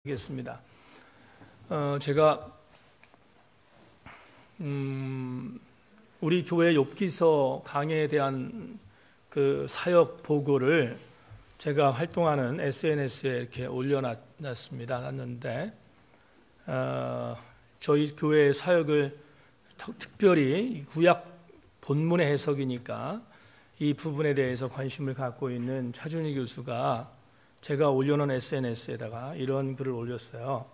겠습니다. 제가 우리 교회 욥기서 강해에 대한 그 사역 보고를 제가 활동하는 SNS에 이렇게 놨는데 저희 교회의 사역을 특별히 구약 본문의 해석이니까 이 부분에 대해서 관심을 갖고 있는 차준희 교수가 제가 올려놓은 SNS에다가 이런 글을 올렸어요.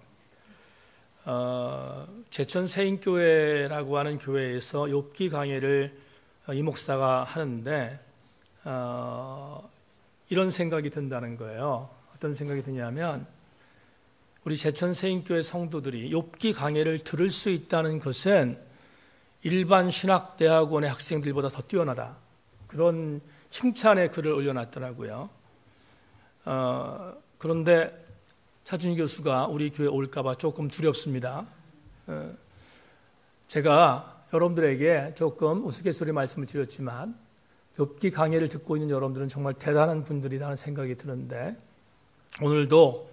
제천 세인교회라고 하는 교회에서 욥기 강해를 이 목사가 하는데 이런 생각이 든다는 거예요. 어떤 생각이 드냐면 우리 제천 세인교회 성도들이 욥기 강해를 들을 수 있다는 것은 일반 신학대학원의 학생들보다 더 뛰어나다. 그런 칭찬의 글을 올려놨더라고요. 그런데 차준희 교수가 우리 교회 올까봐 조금 두렵습니다. 제가 여러분들에게 조금 우스갯소리 말씀을 드렸지만 욥기 강해를 듣고 있는 여러분들은 정말 대단한 분들이라는 생각이 드는데 오늘도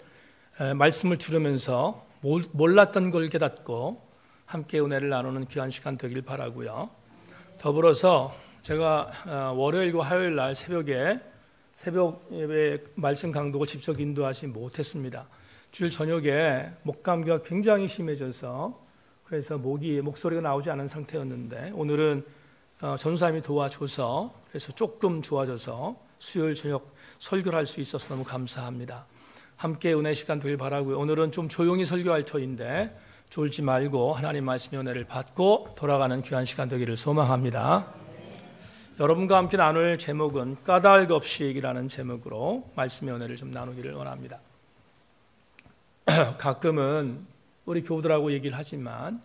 말씀을 들으면서 몰랐던 걸 깨닫고 함께 은혜를 나누는 귀한 시간 되길 바라고요. 더불어서 제가 월요일과 화요일 날 새벽 예배 말씀 강독을 직접 인도하지 못했습니다. 주일 저녁에 목감기가 굉장히 심해져서 그래서 목소리가 나오지 않은 상태였는데 오늘은 전사님이 도와줘서 그래서 조금 좋아져서 수요일 저녁 설교를 할 수 있어서 너무 감사합니다. 함께 은혜 시간 되길 바라고요. 오늘은 좀 조용히 설교할 터인데 졸지 말고 하나님 말씀의 은혜를 받고 돌아가는 귀한 시간 되기를 소망합니다. 여러분과 함께 나눌 제목은 까닭 없이 얘기라는 제목으로 말씀의 은혜를 좀 나누기를 원합니다. 가끔은 우리 교우들하고 얘기를 하지만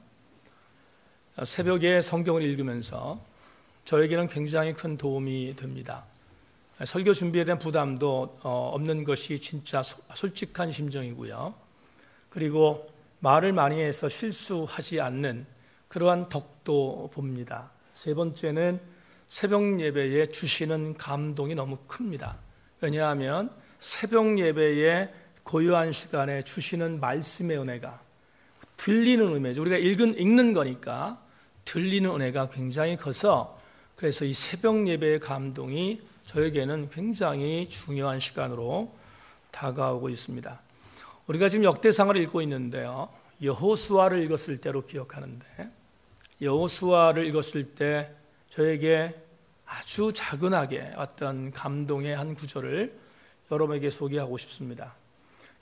새벽에 성경을 읽으면서 저에게는 굉장히 큰 도움이 됩니다. 설교 준비에 대한 부담도 없는 것이 진짜 솔직한 심정이고요. 그리고 말을 많이 해서 실수하지 않는 그러한 덕도 봅니다. 세 번째는 새벽 예배에 주시는 감동이 너무 큽니다. 왜냐하면 새벽 예배에 고요한 시간에 주시는 말씀의 은혜가 들리는 은혜죠. 우리가 읽는 거니까 들리는 은혜가 굉장히 커서 그래서 이 새벽 예배의 감동이 저에게는 굉장히 중요한 시간으로 다가오고 있습니다. 우리가 지금 역대상을 읽고 있는데요. 여호수아를 읽었을 때로 기억하는데 여호수아를 읽었을 때 저에게 아주 자근하게 어떤 감동의 한 구절을 여러분에게 소개하고 싶습니다.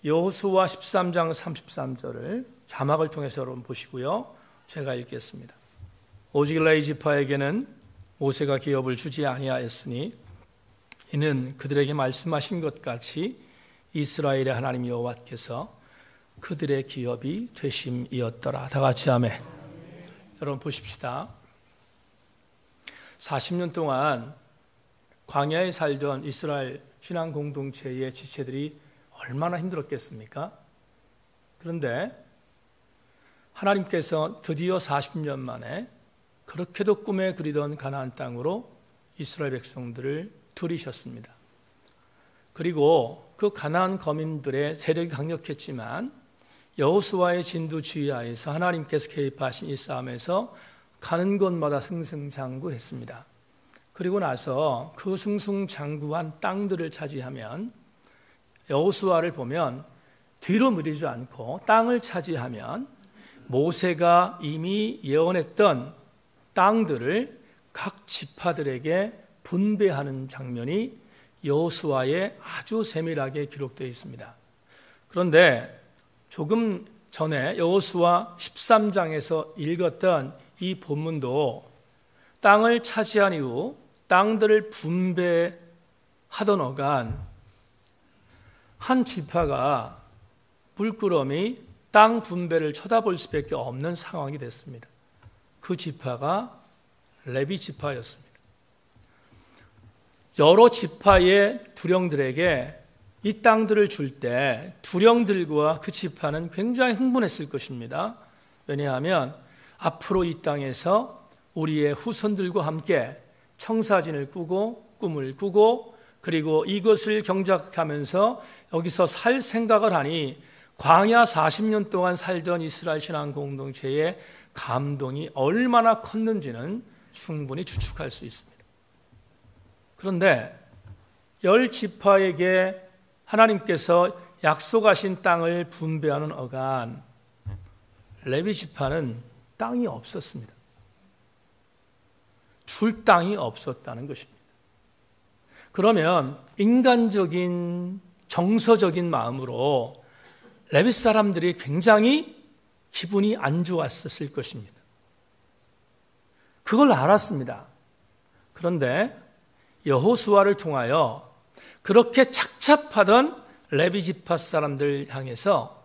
여호수아 13장 33절을 자막을 통해서 여러분 보시고요. 제가 읽겠습니다. 오직 레위 지파에게는 모세가 기업을 주지 아니하였으니 이는 그들에게 말씀하신 것 같이 이스라엘의 하나님 여호와께서 그들의 기업이 되심이었더라. 다 같이 아멘. 여러분 보십시다. 40년 동안 광야에 살던 이스라엘 신앙 공동체의 지체들이 얼마나 힘들었겠습니까? 그런데 하나님께서 드디어 40년 만에 그렇게도 꿈에 그리던 가나안 땅으로 이스라엘 백성들을 들이셨습니다. 그리고 그 가나안 거민들의 세력이 강력했지만 여호수아의 진두지휘하에서 하나님께서 개입하신 이 싸움에서 가는 곳마다 승승장구했습니다. 그리고 나서 그 승승장구한 땅들을 차지하면 여호수아를 보면 뒤로 미루지 않고 땅을 차지하면 모세가 이미 예언했던 땅들을 각 지파들에게 분배하는 장면이 여호수아에 아주 세밀하게 기록되어 있습니다. 그런데 조금 전에 여호수아 13장에서 읽었던 이 본문도 땅을 차지한 이후 땅들을 분배하던 어간 한 지파가 물끄러미 땅 분배를 쳐다볼 수밖에 없는 상황이 됐습니다. 그 지파가 레위 지파였습니다. 여러 지파의 두령들에게 이 땅들을 줄 때 두령들과 그 지파는 굉장히 흥분했을 것입니다. 왜냐하면 앞으로 이 땅에서 우리의 후손들과 함께 청사진을 꾸고 꿈을 꾸고 그리고 이것을 경작하면서 여기서 살 생각을 하니 광야 40년 동안 살던 이스라엘 신앙 공동체의 감동이 얼마나 컸는지는 충분히 추측할 수 있습니다. 그런데 10지파에게 하나님께서 약속하신 땅을 분배하는 어간, 레위 지파는 땅이 없었습니다. 줄 땅이 없었다는 것입니다. 그러면 인간적인 정서적인 마음으로 레위 사람들이 굉장히 기분이 안 좋았었을 것입니다. 그걸 알았습니다. 그런데 여호수아를 통하여 그렇게 착잡하던 레위 지파 사람들 향해서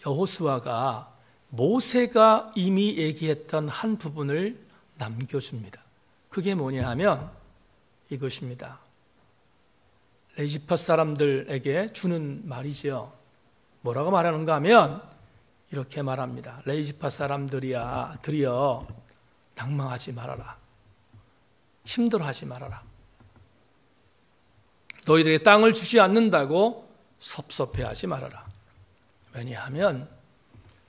여호수아가 모세가 이미 얘기했던 한 부분을 남겨줍니다. 그게 뭐냐 하면 이것입니다. 레위 지파 사람들에게 주는 말이지요. 뭐라고 말하는가 하면 이렇게 말합니다. 레위 지파 사람들이여 낭망하지 말아라. 힘들어하지 말아라. 너희들에게 땅을 주지 않는다고 섭섭해하지 말아라. 왜냐하면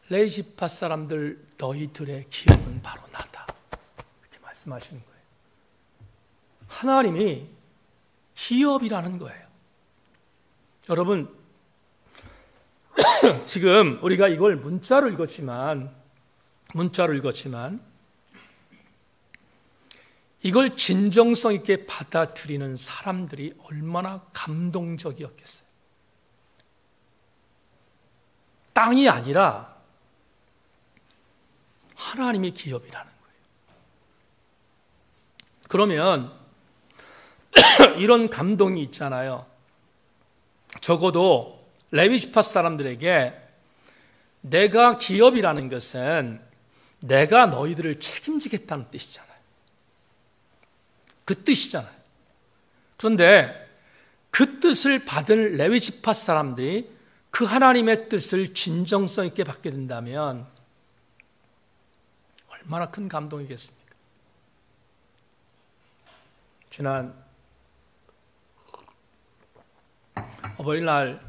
레위 지파 사람들 너희들의 기업은 바로 나다. 이렇게 말씀하시는 거예요. 하나님이 기업이라는 거예요. 여러분, 지금 우리가 이걸 문자로 읽었지만 이걸 진정성 있게 받아들이는 사람들이 얼마나 감동적이었겠어요. 땅이 아니라 하나님이 기업이라는 거예요. 그러면 이런 감동이 있잖아요. 적어도 레위 지파 사람들에게 내가 기업이라는 것은 내가 너희들을 책임지겠다는 뜻이잖아요. 그 뜻이잖아요. 그런데 그 뜻을 받은 레위 지파 사람들이 그 하나님의 뜻을 진정성 있게 받게 된다면 얼마나 큰 감동이겠습니까? 지난 어버이날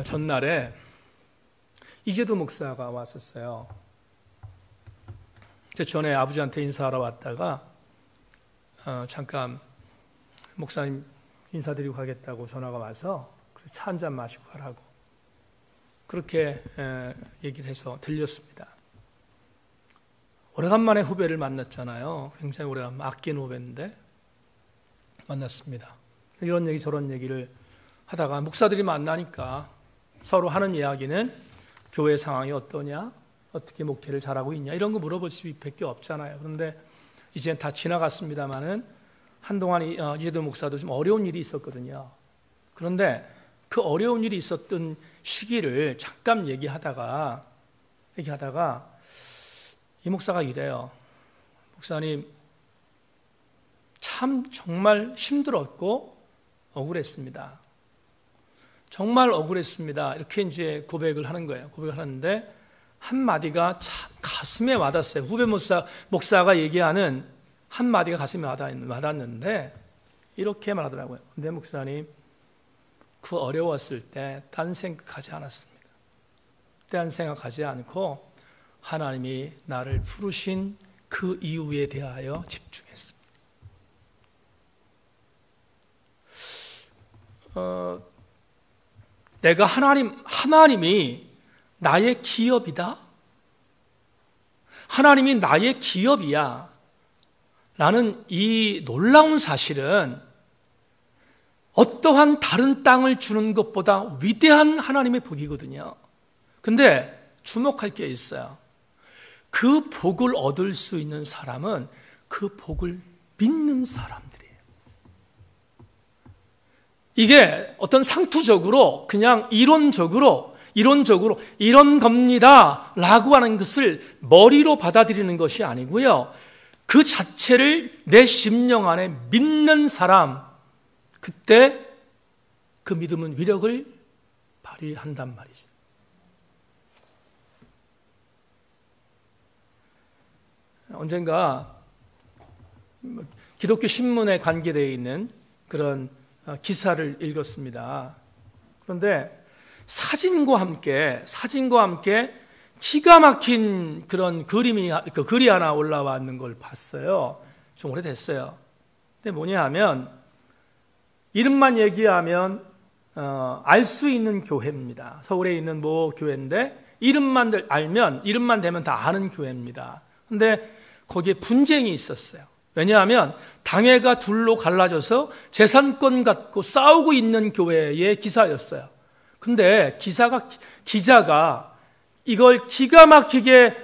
전날에 이재도 목사가 왔었어요. 제 전에 아버지한테 인사하러 왔다가 잠깐 목사님 인사드리고 가겠다고 전화가 와서 차 한잔 마시고 가라고 그렇게 얘기를 해서 들렸습니다. 오래간만에 후배를 만났잖아요. 굉장히 오래간만에 아낀 후배인데 만났습니다. 이런 얘기 저런 얘기를 하다가 목사들이 만나니까 서로 하는 이야기는 교회 상황이 어떠냐, 어떻게 목회를 잘하고 있냐 이런 거 물어볼 수밖에 없잖아요. 그런데 이제는 다 지나갔습니다마는 한동안 이재도 목사도 좀 어려운 일이 있었거든요. 그런데 그 어려운 일이 있었던 시기를 잠깐 얘기하다가 이 목사가 이래요. 목사님 참 정말 힘들었고 억울했습니다. 정말 억울했습니다. 이렇게 이제 고백을 하는 거예요. 고백을 하는데 한마디가 참 가슴에 와닿았어요. 후배 목사가 얘기하는 한마디가 가슴에 와닿는데 이렇게 말하더라고요. 근데 목사님 그 어려웠을 때 딴 생각하지 않았습니다. 딴 생각하지 않고 하나님이 나를 부르신 그 이유에 대하여 집중했습니다. 내가 하나님이 나의 기업이다? 하나님이 나의 기업이야. 라는 이 놀라운 사실은 어떠한 다른 땅을 주는 것보다 위대한 하나님의 복이거든요. 근데 주목할 게 있어요. 그 복을 얻을 수 있는 사람은 그 복을 믿는 사람들이에요. 이게 어떤 상투적으로 그냥 이론적으로 이런 겁니다 라고 하는 것을 머리로 받아들이는 것이 아니고요. 그 자체를 내 심령 안에 믿는 사람, 그때 그 믿음은 위력을 발휘한단 말이죠. 언젠가 기독교 신문에 관계되어 있는 그런 기사를 읽었습니다. 그런데 사진과 함께 기가 막힌 그런 글이 하나 올라와 있는 걸 봤어요. 좀 오래됐어요. 근데 뭐냐 하면 이름만 얘기하면 알 수 있는 교회입니다. 서울에 있는 모 교회인데 이름만 되면 다 아는 교회입니다. 근데 거기에 분쟁이 있었어요. 왜냐하면 당회가 둘로 갈라져서 재산권 갖고 싸우고 있는 교회의 기사였어요. 근데 기자가 이걸 기가 막히게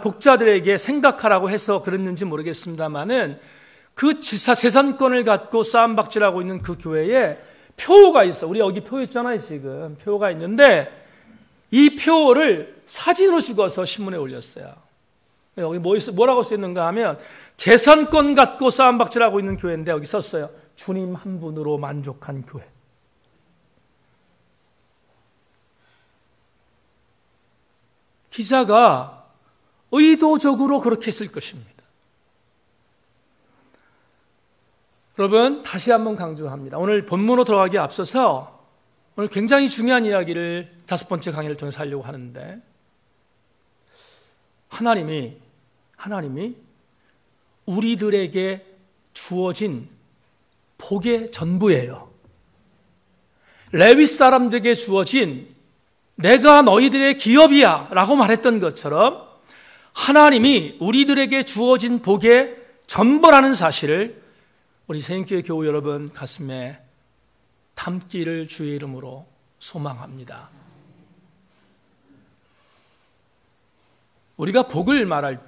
복자들에게 생각하라고 해서 그랬는지 모르겠습니다만은 그 재산권을 갖고 싸움박질하고 있는 그 교회에 표가 있어. 우리 여기 표 있잖아요, 지금. 표가 있는데 이 표를 사진으로 찍어서 신문에 올렸어요. 여기 뭐라고 써있는가 하면 재산권 갖고 싸움박질하고 있는 교회인데 여기 썼어요. 주님 한 분으로 만족한 교회. 기자가 의도적으로 그렇게 했을 것입니다. 여러분, 다시 한번 강조합니다. 오늘 본문으로 들어가기에 앞서서 오늘 굉장히 중요한 이야기를 5번째 강의를 통해서 하려고 하는데 하나님이 우리들에게 주어진 복의 전부예요. 레위 사람들에게 주어진 내가 너희들의 기업이야 라고 말했던 것처럼 하나님이 우리들에게 주어진 복의 전부라는 사실을 우리 새인교회 교우 여러분 가슴에 담기를 주의 이름으로 소망합니다. 우리가 복을 말할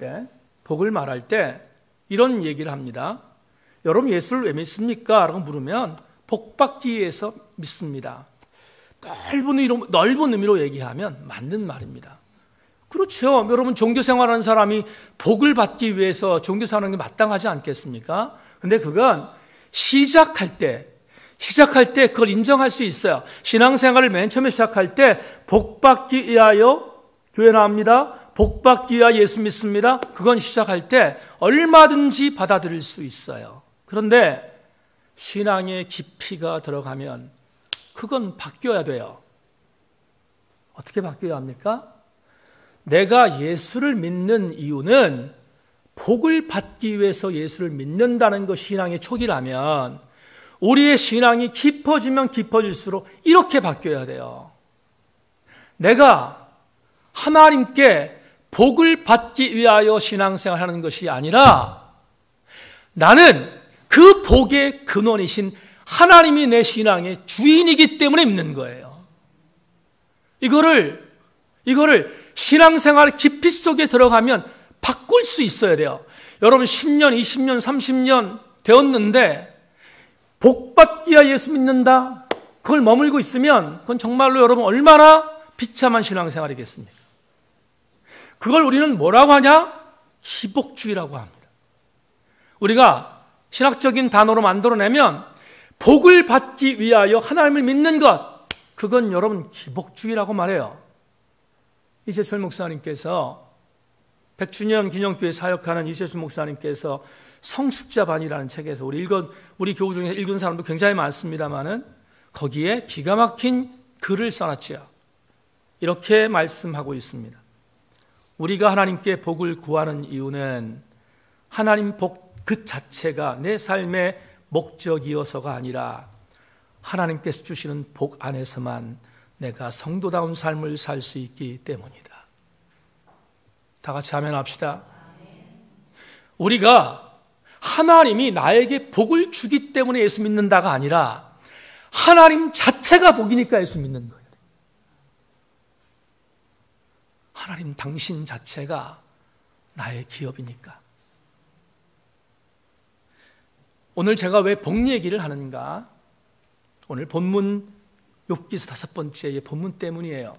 때 이런 얘기를 합니다. 여러분 예수를 왜 믿습니까? 라고 물으면 복 받기 위해서 믿습니다. 넓은 의미로 얘기하면 맞는 말입니다. 그렇죠. 여러분 종교 생활하는 사람이 복을 받기 위해서 종교 생활하는 게 마땅하지 않겠습니까? 근데 그건 시작할 때 그걸 인정할 수 있어요. 신앙생활을 맨 처음에 시작할 때 복 받기 위하여 교회 나옵니다. 복 받기 위하여 예수 믿습니다. 그건 시작할 때 얼마든지 받아들일 수 있어요. 그런데 신앙의 깊이가 들어가면 그건 바뀌어야 돼요. 어떻게 바뀌어야 합니까? 내가 예수를 믿는 이유는 복을 받기 위해서 예수를 믿는다는 것이 신앙의 초기라면 우리의 신앙이 깊어지면 깊어질수록 이렇게 바뀌어야 돼요. 내가 하나님께 복을 받기 위하여 신앙생활하는 것이 아니라 나는 그 복의 근원이신 하나님이 내 신앙의 주인이기 때문에 믿는 거예요. 이거를 신앙생활 깊이 속에 들어가면 바꿀 수 있어야 돼요. 여러분 10년, 20년, 30년 되었는데 복 받기 위하여 예수 믿는다. 그걸 머물고 있으면 그건 정말로 여러분 얼마나 비참한 신앙생활이겠습니까? 그걸 우리는 뭐라고 하냐? 희복주의라고 합니다. 우리가 신학적인 단어로 만들어내면 복을 받기 위하여 하나님을 믿는 것, 그건 여러분 기복주의라고 말해요. 이재철 목사님께서 100주년 기념교회 사역하는 이재철 목사님께서 성숙자반이라는 책에서 우리 교우 중에 읽은 사람도 굉장히 많습니다만은 거기에 기가 막힌 글을 써놨지요. 이렇게 말씀하고 있습니다. 우리가 하나님께 복을 구하는 이유는 하나님 복 그 자체가 내 삶의 목적이어서가 아니라 하나님께서 주시는 복 안에서만 내가 성도다운 삶을 살 수 있기 때문이다. 다 같이 아멘합시다. 우리가 하나님이 나에게 복을 주기 때문에 예수 믿는다가 아니라 하나님 자체가 복이니까 예수 믿는 거예요. 하나님 당신 자체가 나의 기업이니까. 오늘 제가 왜 복 얘기를 하는가? 오늘 본문 욥기서 5번째의 본문 때문이에요.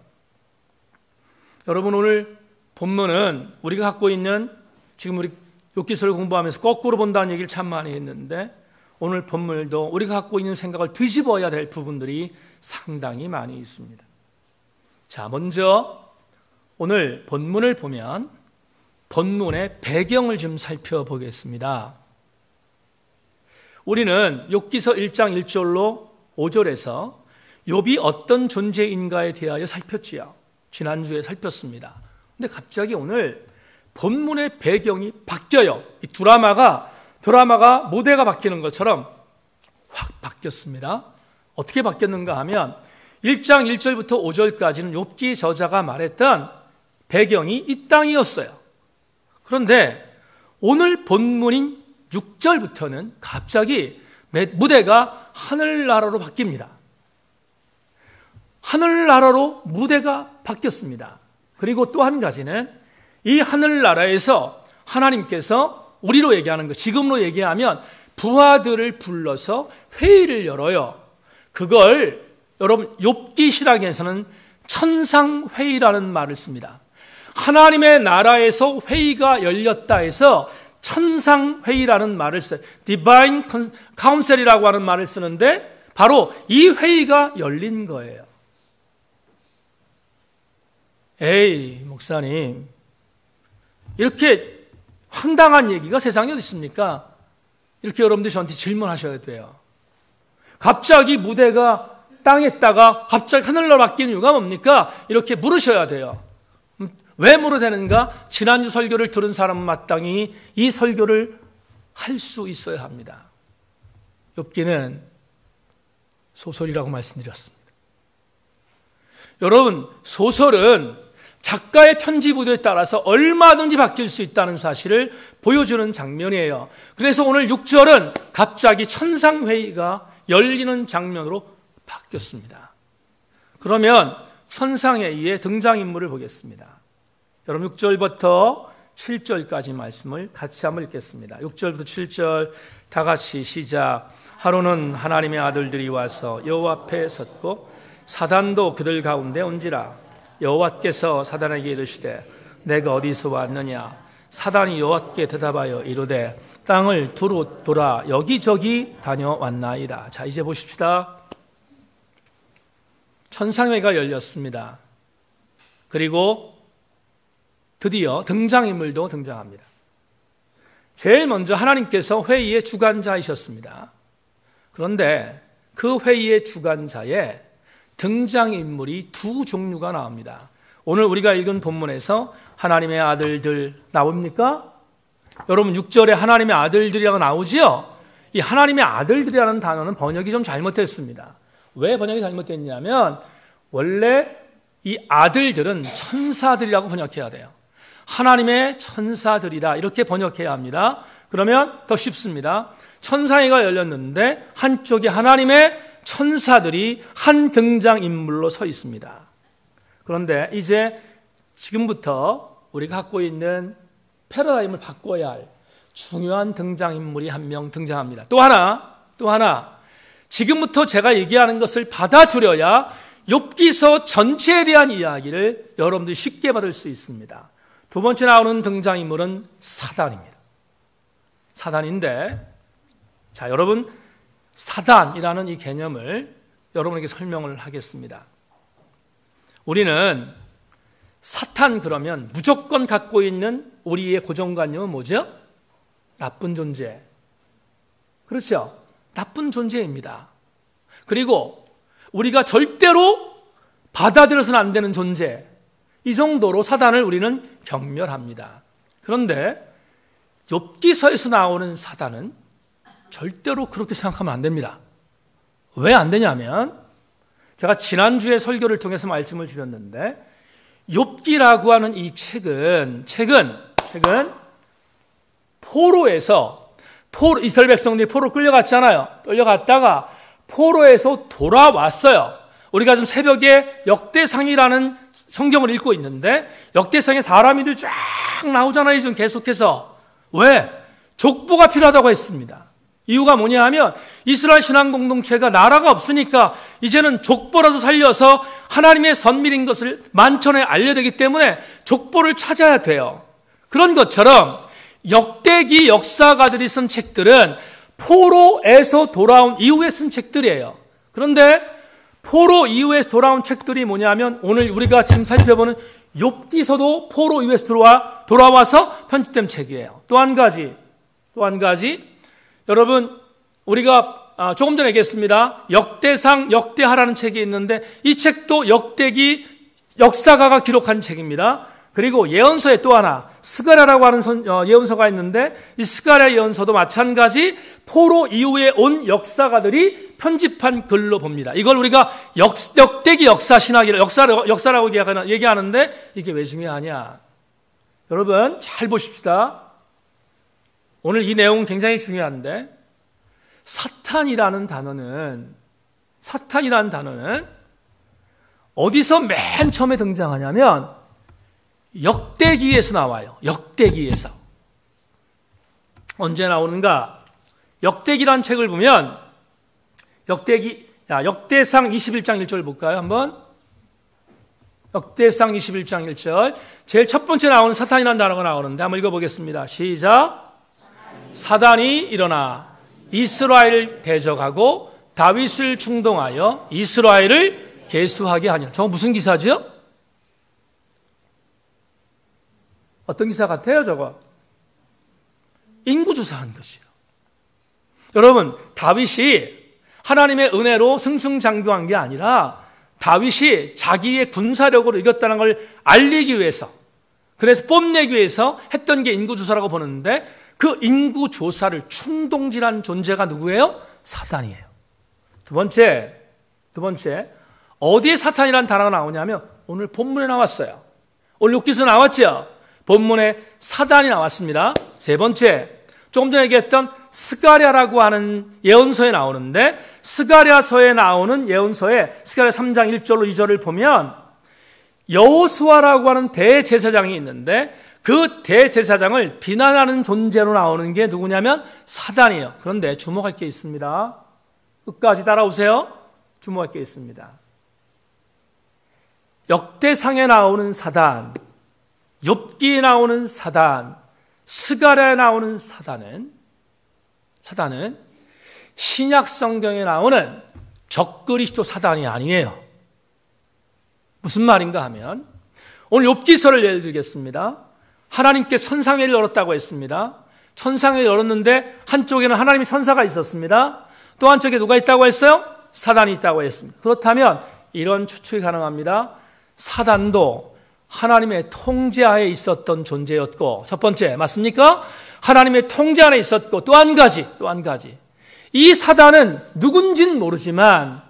여러분 오늘 본문은 우리가 갖고 있는 지금 우리 욥기서를 공부하면서 거꾸로 본다는 얘기를 참 많이 했는데 오늘 본문도 우리가 갖고 있는 생각을 뒤집어야 될 부분들이 상당히 많이 있습니다. 자, 먼저 오늘 본문을 보면 본문의 배경을 좀 살펴보겠습니다. 우리는 욥기서 1장 1절로 5절에서 욥이 어떤 존재인가에 대하여 살폈지요. 지난주에 살폈습니다. 근데 갑자기 오늘 본문의 배경이 바뀌어요. 이 드라마가 모델가 바뀌는 것처럼 확 바뀌었습니다. 어떻게 바뀌었는가 하면 1장 1절부터 5절까지는 욥기 저자가 말했던 배경이 이 땅이었어요. 그런데 오늘 본문인 6절부터는 갑자기 무대가 하늘나라로 바뀝니다. 하늘나라로 무대가 바뀌었습니다. 그리고 또 한 가지는 이 하늘나라에서 하나님께서 우리로 얘기하는 것, 지금으로 얘기하면 부하들을 불러서 회의를 열어요. 그걸 여러분 욥기 신학에서는 천상회의라는 말을 씁니다. 하나님의 나라에서 회의가 열렸다 해서 천상회의라는 말을 써요. Divine Council이라고 하는 말을 쓰는데 바로 이 회의가 열린 거예요. 에이, 목사님, 이렇게 황당한 얘기가 세상에 어디 있습니까? 이렇게 여러분들이 저한테 질문하셔야 돼요. 갑자기 무대가 땅에다가 갑자기 하늘로 바뀌는 이유가 뭡니까? 이렇게 물으셔야 돼요. 왜 물어대는가? 지난주 설교를 들은 사람은 마땅히 이 설교를 할 수 있어야 합니다. 욥기는 소설이라고 말씀드렸습니다. 여러분, 소설은 작가의 편집의도에 따라서 얼마든지 바뀔 수 있다는 사실을 보여주는 장면이에요. 그래서 오늘 6절은 갑자기 천상회의가 열리는 장면으로 바뀌었습니다. 그러면 천상회의의 등장인물을 보겠습니다. 여러분 6절부터 7절까지 말씀을 같이 한번 읽겠습니다. 6절부터 7절 다 같이 시작. 하루는 하나님의 아들들이 와서 여호와 앞에 섰고 사단도 그들 가운데 온지라. 여호와께서 사단에게 이르시되 내가 어디서 왔느냐. 사단이 여호와께 대답하여 이르되 땅을 두루 돌아 여기저기 다녀왔나이다. 자, 이제 보십시다. 천상회의가 열렸습니다. 그리고 드디어 등장인물도 등장합니다. 제일 먼저 하나님께서 회의의 주관자이셨습니다. 그런데 그 회의의 주관자에 등장인물이 두 종류가 나옵니다. 오늘 우리가 읽은 본문에서 하나님의 아들들 나옵니까? 여러분 6절에 하나님의 아들들이라고 나오지요? 이 하나님의 아들들이라는 단어는 번역이 좀 잘못됐습니다. 왜 번역이 잘못됐냐면 원래 이 아들들은 천사들이라고 번역해야 돼요. 하나님의 천사들이다 이렇게 번역해야 합니다. 그러면 더 쉽습니다. 천상회의가 열렸는데 한쪽에 하나님의 천사들이 한 등장인물로 서 있습니다. 그런데 이제 지금부터 우리가 갖고 있는 패러다임을 바꿔야 할 중요한 등장인물이 한 명 등장합니다. 또 하나 지금부터 제가 얘기하는 것을 받아들여야 욥기서 전체에 대한 이야기를 여러분들이 쉽게 받을 수 있습니다. 두 번째 나오는 등장인물은 사단입니다. 사단인데 자, 여러분 사단이라는 이 개념을 여러분에게 설명을 하겠습니다. 우리는 사탄 그러면 무조건 갖고 있는 우리의 고정관념은 뭐죠? 나쁜 존재. 그렇죠? 나쁜 존재입니다. 그리고 우리가 절대로 받아들여서는 안 되는 존재. 이 정도로 사단을 우리는 경멸합니다. 그런데 욥기서에서 나오는 사단은 절대로 그렇게 생각하면 안 됩니다. 왜 안 되냐면 제가 지난주에 설교를 통해서 말씀을 드렸는데 욥기라고 하는 이 책은 포로에서 이스라엘 백성들이 포로 끌려갔잖아요. 끌려갔다가 포로에서 돌아왔어요. 우리가 지금 새벽에 역대상이라는 성경을 읽고 있는데 역대상에 사람들이 쫙 나오잖아요. 지금 계속해서. 왜? 족보가 필요하다고 했습니다. 이유가 뭐냐 하면 이스라엘 신앙 공동체가 나라가 없으니까 이제는 족보라도 살려서 하나님의 선밀인 것을 만천에 알려야 되기 때문에 족보를 찾아야 돼요. 그런 것처럼 역대기 역사가들이 쓴 책들은 포로에서 돌아온 이후에 쓴 책들이에요. 그런데 포로 이후에 돌아온 책들이 뭐냐면 오늘 우리가 지금 살펴보는 욥기서도 포로 이후에서 돌아와서 편집된 책이에요. 또 한 가지 여러분 우리가 조금 전에 얘기했습니다. 역대상, 역대하라는 책이 있는데 이 책도 역대기 역사가가 기록한 책입니다. 그리고 예언서에 또 하나 스가랴라고 하는 예언서가 있는데 이 스가랴 예언서도 마찬가지 포로 이후에 온 역사가들이 편집한 글로 봅니다. 이걸 우리가 역대기 역사라고 얘기하는데 이게 왜 중요하냐? 여러분 잘 보십시다. 오늘 이 내용은 굉장히 중요한데 사탄이라는 단어는 어디서 맨 처음에 등장하냐면 역대기에서 나와요. 역대기에서. 언제 나오는가? 역대기란 책을 보면 역대상 21장 1절 볼까요? 한번. 역대상 21장 1절. 제일 첫 번째 나오는 사탄이라는 단어가 나오는데 한번 읽어보겠습니다. 시작. 사단이 일어나 이스라엘을 대적하고 다윗을 충동하여 이스라엘을 계수하게 하니라. 저거 무슨 기사죠? 어떤 기사 같아요, 저거? 인구조사한 것이요. 여러분, 다윗이 하나님의 은혜로 승승장구한 게 아니라 다윗이 자기의 군사력으로 이겼다는 걸 알리기 위해서, 그래서 뽐내기 위해서 했던 게 인구조사라고 보는데 그 인구조사를 충동질한 존재가 누구예요? 사단이에요. 두 번째, 어디에 사탄이라는 단어가 나오냐면 오늘 본문에 나왔어요. 오늘 6기서 나왔죠? 본문에 사단이 나왔습니다. 세 번째, 조금 전에 얘기했던 스가랴라고 하는 예언서에 나오는데 스가랴서에 나오는 예언서에 스가랴 3장 1절로 2절을 보면 여호수아라고 하는 대제사장이 있는데 그 대제사장을 비난하는 존재로 나오는 게 누구냐면 사단이에요. 그런데 주목할 게 있습니다. 끝까지 따라오세요. 주목할 게 있습니다. 역대상에 나오는 사단, 욥기에 나오는 사단, 스가랴에 나오는 사단은 신약 성경에 나오는 적그리스도 사단이 아니에요. 무슨 말인가 하면 오늘 욥기서를 예를 들겠습니다. 하나님께 천상회를 열었다고 했습니다. 천상회를 열었는데 한쪽에는 하나님의 천사가 있었습니다. 또 한쪽에 누가 있다고 했어요? 사단이 있다고 했습니다. 그렇다면 이런 추측이 가능합니다. 사단도 하나님의 통제하에 있었던 존재였고, 첫 번째 맞습니까? 하나님의 통제 안에 있었고, 또 한 가지 이 사단은 누군진 모르지만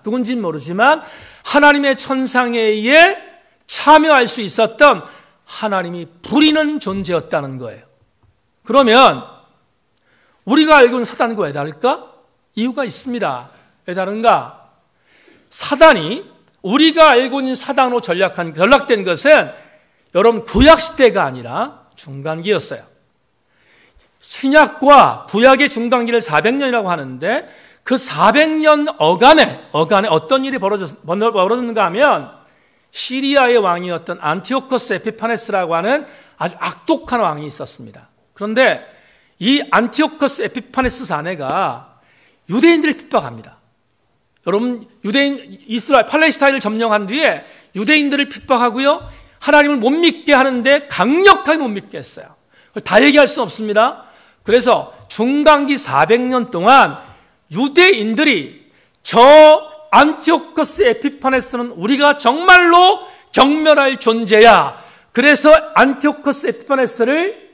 하나님의 천상회에 참여할 수 있었던 하나님이 부리는 존재였다는 거예요. 그러면 우리가 알고 있는 사단과 왜 다를까? 이유가 있습니다. 왜 다른가? 사단이 우리가 알고 있는 사단으로 전락된 것은 여러분 구약시대가 아니라 중간기였어요. 신약과 구약의 중간기를 400년이라고 하는데 그 400년 어간에 어떤 일이 벌어졌는가 하면 시리아의 왕이었던 안티오코스 에피파네스라고 하는 아주 악독한 왕이 있었습니다. 그런데 이 안티오코스 에피파네스 사내가 유대인들을 핍박합니다. 여러분, 팔레스타인을 점령한 뒤에 유대인들을 핍박하고요, 하나님을 못 믿게 하는데 강력하게 못 믿게 했어요. 다 얘기할 수는 없습니다. 그래서 중간기 400년 동안 유대인들이 저 안티오코스 에피파네스는 우리가 정말로 경멸할 존재야. 그래서 안티오코스 에피파네스를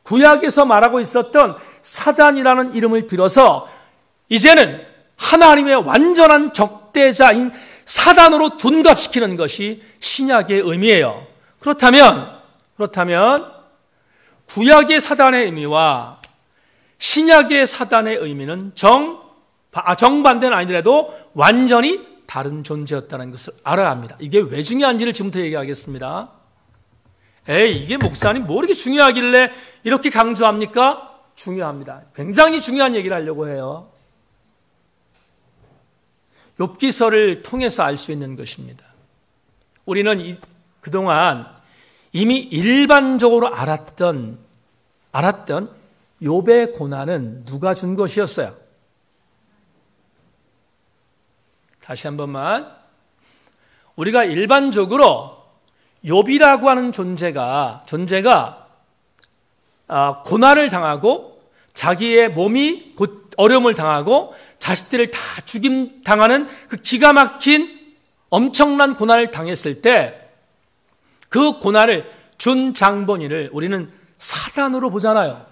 구약에서 말하고 있었던 사단이라는 이름을 빌어서 이제는 하나님의 완전한 적대자인 사단으로 둔갑시키는 것이 신약의 의미예요. 그렇다면 구약의 사단의 의미와 신약의 사단의 의미는 정반대는 아니더라도 완전히 다른 존재였다는 것을 알아야 합니다. 이게 왜 중요한지를 지금부터 얘기하겠습니다. 이게 목사님 뭐 이렇게 중요하길래 이렇게 강조합니까? 중요합니다. 굉장히 중요한 얘기를 하려고 해요. 욥기서를 통해서 알 수 있는 것입니다. 우리는 그동안 이미 일반적으로 알았던 욥의 고난은 누가 준 것이었어요? 다시 한 번만. 우리가 일반적으로 욥이라고 하는 존재가 고난을 당하고 자기의 몸이 어려움을 당하고 자식들을 다 죽임 당하는 그 기가 막힌 엄청난 고난을 당했을 때 그 고난을 준 장본인을 우리는 사단으로 보잖아요.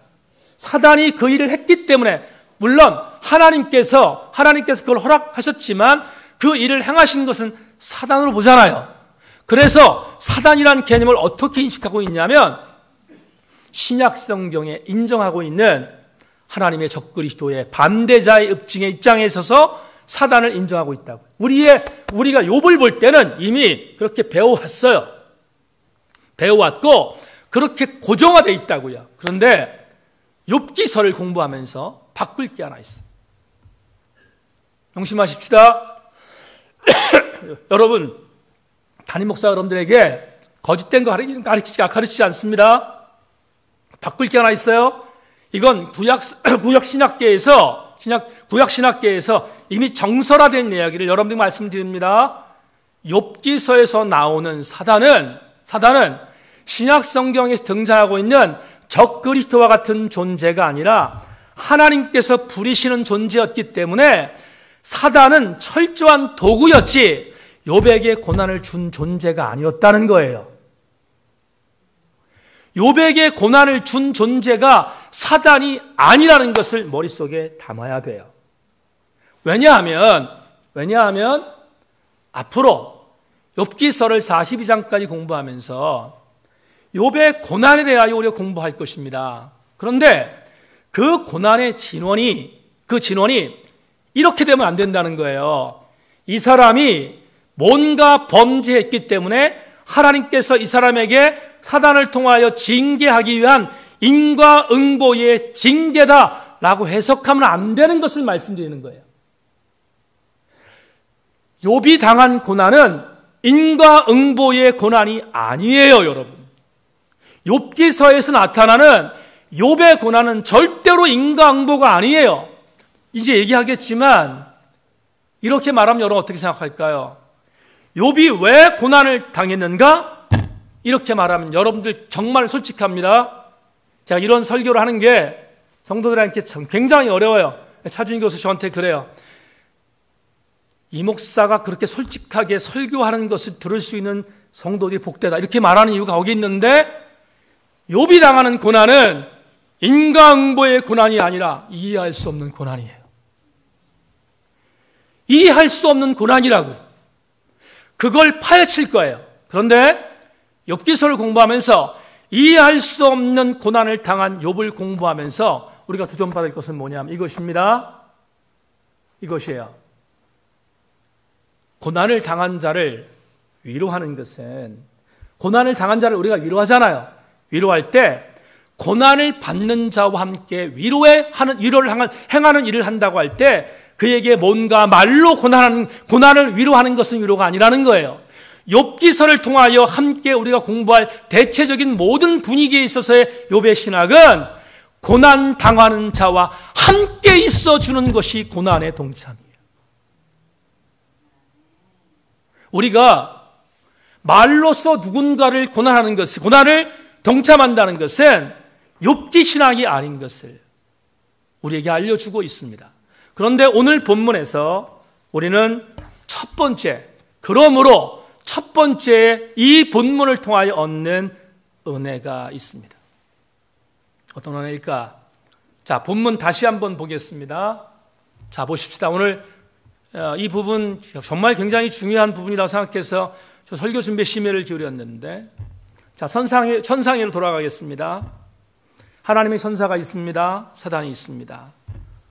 사단이 그 일을 했기 때문에, 물론 하나님께서 그걸 허락하셨지만 그 일을 행하신 것은 사단으로 보잖아요. 그래서 사단이라는 개념을 어떻게 인식하고 있냐면, 신약 성경에 인정하고 있는 하나님의 적그리스도의 반대자의 입증의 입장에 있어서 사단을 인정하고 있다고. 우리가 욥을 볼 때는 이미 그렇게 배워왔어요. 배워왔고 그렇게 고정화되어 있다고요. 그런데 욥기서를 공부하면서 바꿀 게 하나 있어요. 명심하십시다. 여러분, 담임 목사 여러분들에게 거짓된 거 가르치지 않습니다. 바꿀 게 하나 있어요. 이건 구약 신학계에서 이미 정설화된 이야기를 여러분들께 말씀드립니다. 욥기서에서 나오는 사단은 신약 성경에서 등장하고 있는 적그리스도와 같은 존재가 아니라 하나님께서 부리시는 존재였기 때문에 사단은 철저한 도구였지 욥에게 고난을 준 존재가 아니었다는 거예요. 욥에게 고난을 준 존재가 사단이 아니라는 것을 머릿속에 담아야 돼요. 왜냐하면 앞으로 욥기서를 42장까지 공부하면서 욥의 고난에 대하여 우리가 공부할 것입니다. 그런데 그 고난의 진원이 이렇게 되면 안 된다는 거예요. 이 사람이 뭔가 범죄했기 때문에 하나님께서 이 사람에게 사단을 통하여 징계하기 위한 인과응보의 징계다라고 해석하면 안 되는 것을 말씀드리는 거예요. 욥이 당한 고난은 인과응보의 고난이 아니에요, 여러분. 욥기서에서 나타나는 욥의 고난은 절대로 인과응보가 아니에요. 이제 얘기하겠지만 이렇게 말하면 여러분 어떻게 생각할까요? 욥이 왜 고난을 당했는가? 이렇게 말하면 여러분들 정말 솔직합니다. 제가 이런 설교를 하는 게 성도들한테 굉장히 어려워요. 차준희 교수 저한테 그래요. 이 목사가 그렇게 솔직하게 설교하는 것을 들을 수 있는 성도들이 복되다. 이렇게 말하는 이유가 거기 있는데, 욥이 당하는 고난은 인과응보의 고난이 아니라 이해할 수 없는 고난이에요. 이해할 수 없는 고난이라고요. 그걸 파헤칠 거예요. 그런데 욥기서를 공부하면서 이해할 수 없는 고난을 당한 욥을 공부하면서 우리가 두점받을 것은 뭐냐면 이것입니다. 이것이에요. 고난을 당한 자를 위로하는 것은, 고난을 당한 자를 우리가 위로하잖아요. 위로할 때 고난을 받는 자와 함께 위로를 행하는 일을 한다고 할 때 그에게 뭔가 말로 고난을 위로하는 것은 위로가 아니라는 거예요. 욥기서를 통하여 함께 우리가 공부할 대체적인 모든 분위기에 있어서의 욥의 신학은 고난 당하는 자와 함께 있어주는 것이 고난의 동참이에요. 우리가 말로써 누군가를 고난을 동참한다는 것은 욥기 신학이 아닌 것을 우리에게 알려주고 있습니다. 그런데 오늘 본문에서 우리는 첫 번째 이 본문을 통하여 얻는 은혜가 있습니다. 어떤 은혜일까? 자, 본문 다시 한번 보겠습니다. 자, 보십시다. 오늘 이 부분 정말 굉장히 중요한 부분이라고 생각해서 저 설교 준비에 심혈을 기울였는데, 자, 천상회로 돌아가겠습니다. 하나님의 천사가 있습니다. 사단이 있습니다.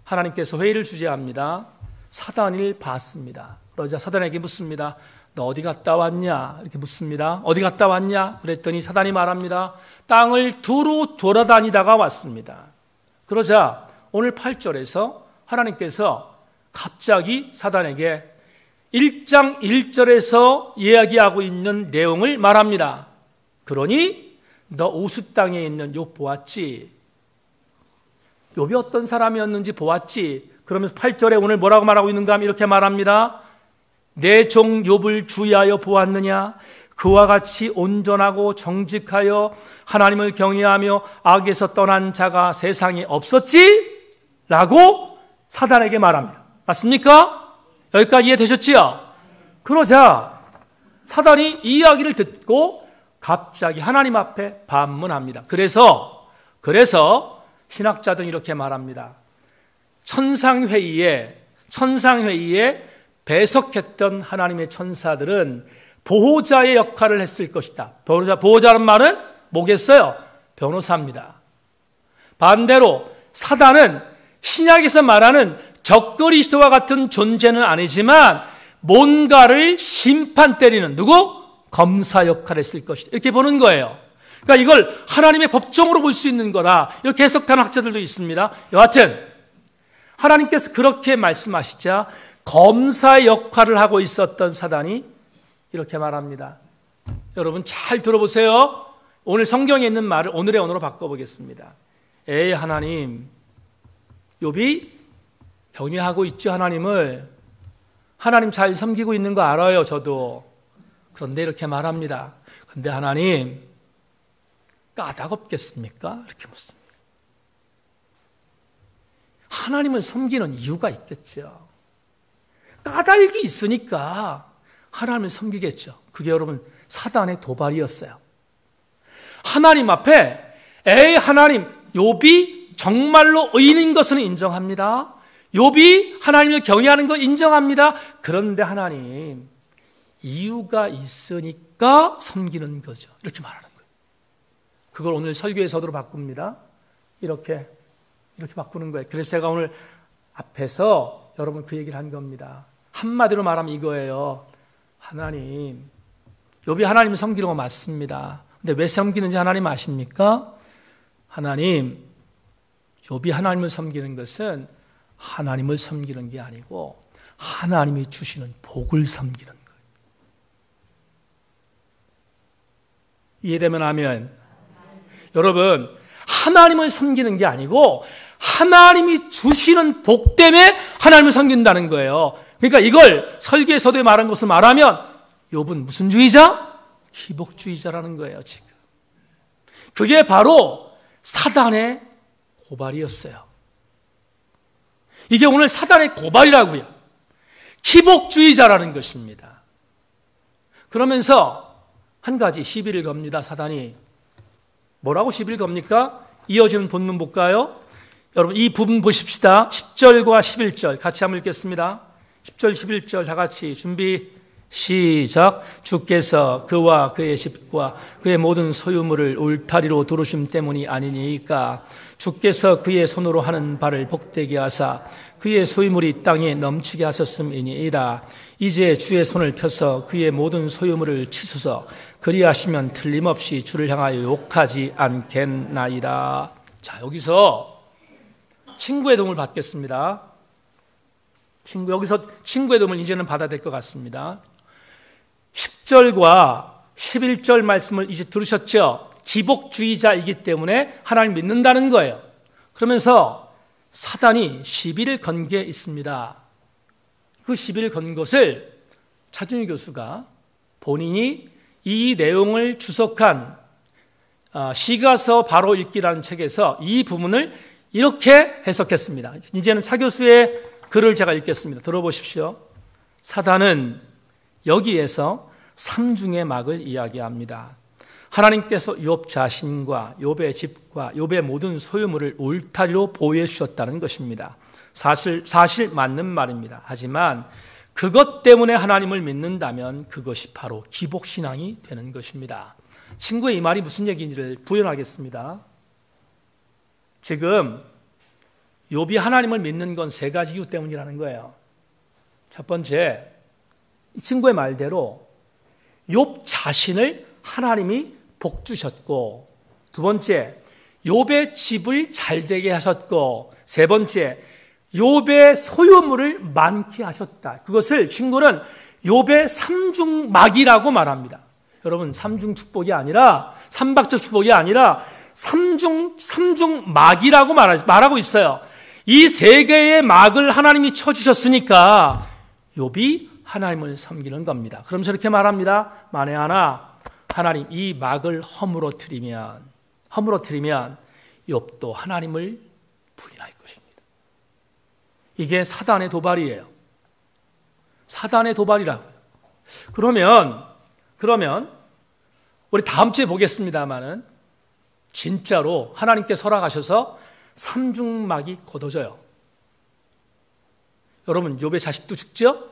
하나님께서 회의를 주재합니다. 사단을 봤습니다. 그러자 사단에게 묻습니다. 너 어디 갔다 왔냐? 이렇게 묻습니다. 어디 갔다 왔냐? 그랬더니 사단이 말합니다. 땅을 두루 돌아다니다가 왔습니다. 그러자 오늘 8절에서 하나님께서 갑자기 사단에게 1장 1절에서 이야기하고 있는 내용을 말합니다. 그러니 너 우스 땅에 있는 욥 보았지? 욥이 어떤 사람이었는지 보았지? 그러면서 8절에 오늘 뭐라고 말하고 있는가 하면 이렇게 말합니다. 내 종 욥을 주의하여 보았느냐? 그와 같이 온전하고 정직하여 하나님을 경외하며 악에서 떠난 자가 세상에 없었지? 라고 사단에게 말합니다. 맞습니까? 여기까지 이해되셨지요? 그러자 사단이 이 이야기를 듣고 갑자기 하나님 앞에 반문합니다. 그래서 신학자들은 이렇게 말합니다. 천상회의에 배석했던 하나님의 천사들은 보호자의 역할을 했을 것이다. 보호자란 말은 뭐겠어요? 변호사입니다. 반대로 사단은 신약에서 말하는 적그리스도와 같은 존재는 아니지만 뭔가를 심판 때리는 누구? 검사 역할을 했을 것이다. 이렇게 보는 거예요. 그러니까 이걸 하나님의 법정으로 볼 수 있는 거다. 이렇게 해석하는 학자들도 있습니다. 여하튼 하나님께서 그렇게 말씀하시자 검사의 역할을 하고 있었던 사단이 이렇게 말합니다. 여러분 잘 들어보세요. 오늘 성경에 있는 말을 오늘의 언어로 바꿔보겠습니다. 에이 하나님, 욥이 경외하고 있죠. 하나님 잘 섬기고 있는 거 알아요. 저도. 그런데 이렇게 말합니다. 근데 하나님 까닭없겠습니까? 이렇게 묻습니다. 하나님을 섬기는 이유가 있겠죠. 까닭이 있으니까 하나님을 섬기겠죠. 그게 여러분 사단의 도발이었어요. 하나님 앞에 에이 하나님, 욥이 정말로 의인인 것은 인정합니다. 욥이 하나님을 경외하는 거 인정합니다. 그런데 하나님 이유가 있으니까 섬기는 거죠. 이렇게 말하는 거예요. 그걸 오늘 설교의 서두로 바꿉니다. 이렇게 바꾸는 거예요. 그래서 제가 오늘 앞에서 여러분 그 얘기를 한 겁니다. 한마디로 말하면 이거예요. 하나님, 욥이 하나님을 섬기는 거 맞습니다. 근데 왜 섬기는지 하나님 아십니까? 하나님, 욥이 하나님을 섬기는 것은 하나님을 섬기는 게 아니고 하나님이 주시는 복을 섬기는 거예요. 이해되면 아멘. 여러분, 하나님을 섬기는 게 아니고 하나님이 주시는 복 때문에 하나님을 섬긴다는 거예요. 그러니까 이걸 설교의 서두에 말한 것을 말하면 욥은 무슨 주의자? 기복주의자라는 거예요, 지금. 그게 바로 사단의 고발이었어요. 이게 오늘 사단의 고발이라고요. 기복주의자라는 것입니다. 그러면서 한 가지 시비를 겁니다, 사단이. 뭐라고 시비를 겁니까? 이어지는 본문 볼까요? 여러분 이 부분 보십시다. 10절과 11절 같이 한번 읽겠습니다. 10절 11절 다 같이 준비 시작. 주께서 그와 그의 집과 그의 모든 소유물을 울타리로 두르심 때문이 아니니까 주께서 그의 손으로 하는 바를 복되게 하사 그의 소유물이 땅에 넘치게 하셨음이니이다. 이제 주의 손을 펴서 그의 모든 소유물을 치소서. 그리하시면 틀림없이 주를 향하여 욕하지 않겠나이다. 자, 여기서 친구의 도움을 받겠습니다. 여기서 친구의 도움을 이제는 받아야 될 것 같습니다. 10절과 11절 말씀을 이제 들으셨죠? 기복주의자이기 때문에 하나님 믿는다는 거예요. 그러면서 사단이 시비를 건 게 있습니다. 그 시비를 건 것을 차준희 교수가 본인이 이 내용을 주석한 시가서 바로 읽기라는 책에서 이 부분을 이렇게 해석했습니다. 이제는 차 교수의 글을 제가 읽겠습니다. 들어보십시오. 사단은 여기에서 삼중의 막을 이야기합니다. 하나님께서 욥 자신과 욥의 집과 욥의 모든 소유물을 울타리로 보호해 주셨다는 것입니다. 사실 맞는 말입니다. 하지만 그것 때문에 하나님을 믿는다면 그것이 바로 기복신앙이 되는 것입니다. 친구의 이 말이 무슨 얘기인지를 부연하겠습니다. 지금 욥이 하나님을 믿는 건 세 가지 이유 때문이라는 거예요. 첫 번째, 이 친구의 말대로 욥 자신을 하나님이 복 주셨고, 두 번째, 욥의 집을 잘 되게 하셨고, 세 번째, 욥의 소유물을 많게 하셨다. 그것을 친구는 욥의 삼중막이라고 말합니다. 여러분, 삼중 축복이 아니라 삼박적 축복이 아니라 삼중막이라고 말하고 있어요. 이 세 개의 막을 하나님이 쳐주셨으니까 욥이 하나님을 섬기는 겁니다. 그럼 저렇게 말합니다. 만에 하나 하나님 이 막을 허물어뜨리면 욥도 하나님을 부인할 것입니다. 이게 사단의 도발이에요. 사단의 도발이라고요. 그러면 우리 다음 주에 보겠습니다마는 진짜로 하나님께 설악하셔서 삼중막이 걷어져요. 여러분, 욥의 자식도 죽죠?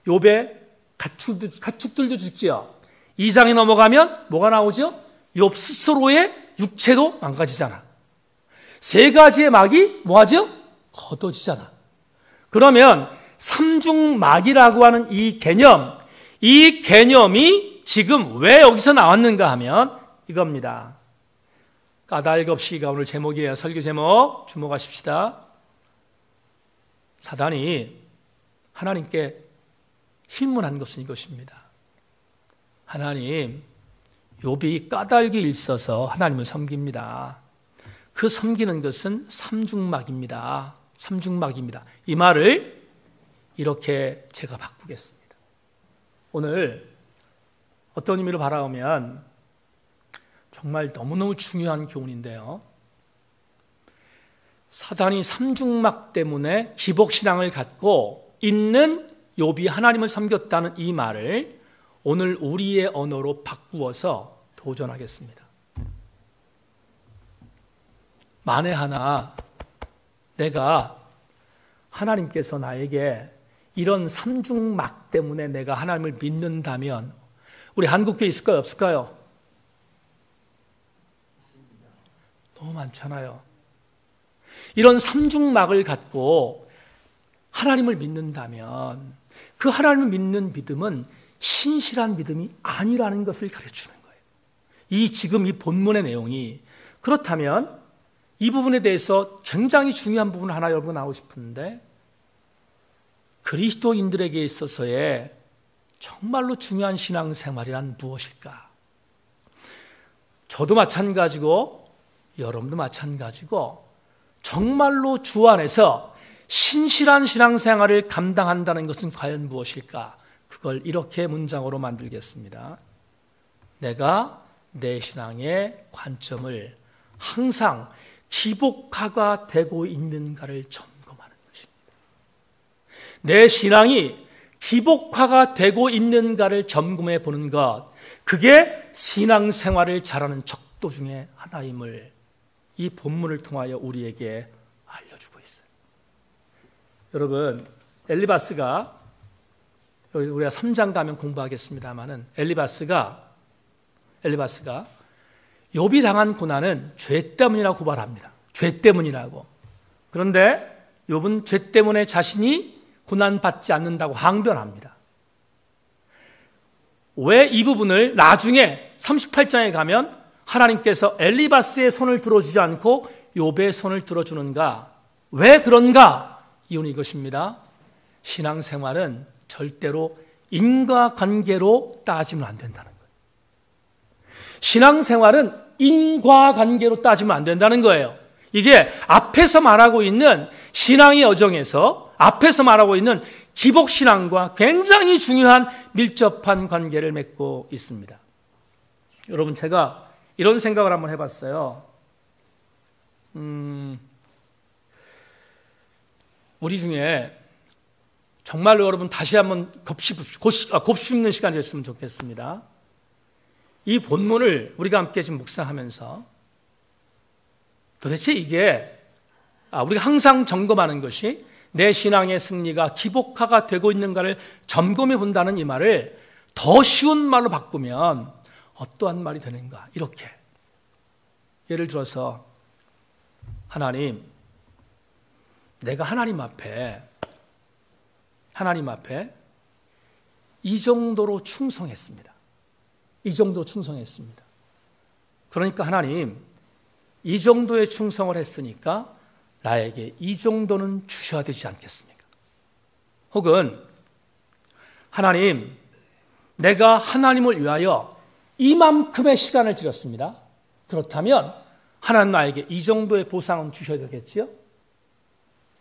욥의 가축들도 죽지요. 2장에 넘어가면 뭐가 나오죠? 욥 스스로의 육체도 망가지잖아. 세 가지의 막이 뭐하죠? 걷어지잖아. 그러면 삼중막이라고 하는 이 개념이 지금 왜 여기서 나왔는가 하면 이겁니다. 까닭없이가 오늘 제목이에요. 설교 제목 주목하십시다. 사단이 하나님께 힐문한 것은 이것입니다. 하나님, 욥이 까닭이 있어서 하나님을 섬깁니다. 그 섬기는 것은 삼중막입니다. 삼중막입니다. 이 말을 이렇게 제가 바꾸겠습니다. 오늘 어떤 의미로 바라보면 정말 너무너무 중요한 교훈인데요. 사단이 삼중막 때문에 기복신앙을 갖고 있는 욥이 하나님을 섬겼다는 이 말을 오늘 우리의 언어로 바꾸어서 도전하겠습니다. 만에 하나 내가 하나님께서 나에게 이런 삼중막 때문에 내가 하나님을 믿는다면 우리 한국교회 있을까요? 없을까요? 너무 많잖아요. 이런 삼중막을 갖고 하나님을 믿는다면 그 하나님을 믿는 믿음은 신실한 믿음이 아니라는 것을 가르쳐주는 거예요. 지금 이 본문의 내용이 그렇다면 이 부분에 대해서 굉장히 중요한 부분 하나 여러분 나오고 싶은데 그리스도인들에게 있어서의 정말로 중요한 신앙생활이란 무엇일까? 저도 마찬가지고 여러분도 마찬가지고 정말로 주 안에서 신실한 신앙생활을 감당한다는 것은 과연 무엇일까? 그걸 이렇게 문장으로 만들겠습니다. 내가 내 신앙의 관점을 항상 기복화가 되고 있는가를 점검하는 것입니다. 내 신앙이 기복화가 되고 있는가를 점검해 보는 것, 그게 신앙생활을 잘하는 척도 중에 하나임을 이 본문을 통하여 우리에게 알려주고 있어요. 여러분, 엘리바스가 우리가 3장 가면 공부하겠습니다마는 엘리바스가 욥이 당한 고난은 죄 때문이라고 고발합니다. 죄 때문이라고. 그런데 욥은 죄 때문에 자신이 고난받지 않는다고 항변합니다. 왜 이 부분을 나중에 38장에 가면 하나님께서 엘리바스의 손을 들어주지 않고 욥의 손을 들어주는가? 왜 그런가? 이유는 이것입니다. 신앙생활은 절대로 인과관계로 따지면 안 된다는 거예요. 신앙생활은 인과관계로 따지면 안 된다는 거예요. 이게 앞에서 말하고 있는 신앙의 여정에서 앞에서 말하고 있는 기복신앙과 굉장히 중요한 밀접한 관계를 맺고 있습니다. 여러분, 제가 이런 생각을 한번 해봤어요. 우리 중에 정말로 여러분 다시 한번 곱씹는 시간이 됐으면 좋겠습니다. 이 본문을 우리가 함께 지금 묵상하면서 도대체 이게 우리가 항상 점검하는 것이 내 신앙의 승리가 기복화가 되고 있는가를 점검해 본다는 이 말을 더 쉬운 말로 바꾸면 어떠한 말이 되는가? 이렇게 예를 들어서 하나님, 내가 하나님 앞에 이 정도로 충성했습니다. 이 정도로 충성했습니다. 그러니까 하나님, 이 정도의 충성을 했으니까 나에게 이 정도는 주셔야 되지 않겠습니까? 혹은 하나님, 내가 하나님을 위하여 이만큼의 시간을 들였습니다. 그렇다면 하나님 나에게 이 정도의 보상은 주셔야 되겠지요?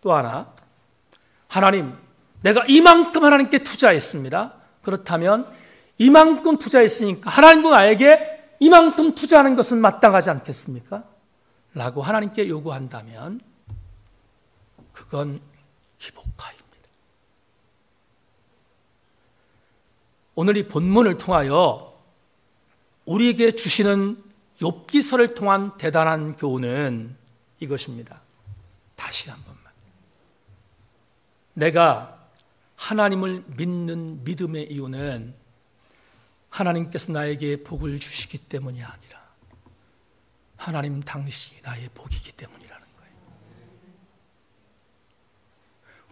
또 하나, 하나님, 내가 이만큼 하나님께 투자했습니다. 그렇다면 이만큼 투자했으니까 하나님도 나에게 이만큼 투자하는 것은 마땅하지 않겠습니까? 라고 하나님께 요구한다면 그건 기복하입니다. 오늘 이 본문을 통하여 우리에게 주시는 욥기서를 통한 대단한 교훈은 이것입니다. 다시 한 번만. 내가 하나님을 믿는 믿음의 이유는 하나님께서 나에게 복을 주시기 때문이 아니라 하나님 당신이 나의 복이기 때문이라는 거예요.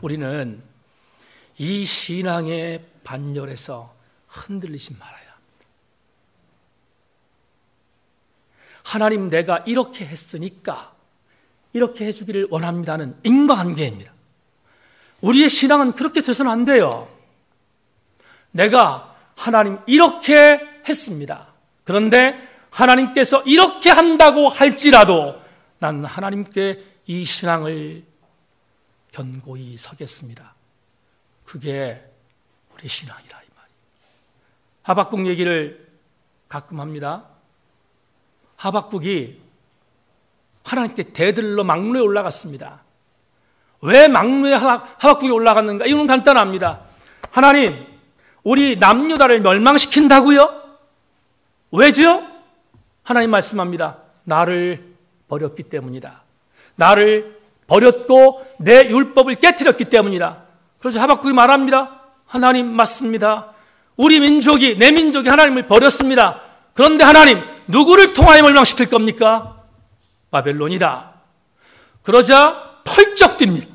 우리는 이 신앙의 반열에서 흔들리지 말아야 합니다. 하나님, 내가 이렇게 했으니까 이렇게 해주기를 원합니다는 인과관계입니다. 우리의 신앙은 그렇게 돼서는 안 돼요. 내가 하나님 이렇게 했습니다. 그런데 하나님께서 이렇게 한다고 할지라도 난 하나님께 이 신앙을 견고히 서겠습니다. 그게 우리 신앙이라 이 말이에요. 하박국 얘기를 가끔 합니다. 하박국이 하나님께 대들러 막루에 올라갔습니다. 왜 막루에 하박국이 올라갔는가? 이유는 간단합니다. 하나님, 우리 남유다를 멸망시킨다고요? 왜죠? 하나님 말씀합니다. 나를 버렸기 때문이다. 나를 버렸고 내 율법을 깨트렸기 때문이다. 그래서 하박국이 말합니다. 하나님, 맞습니다. 우리 민족이, 내 민족이 하나님을 버렸습니다. 그런데 하나님, 누구를 통하여 멸망시킬 겁니까? 바벨론이다. 그러자 펄쩍 뜁니다.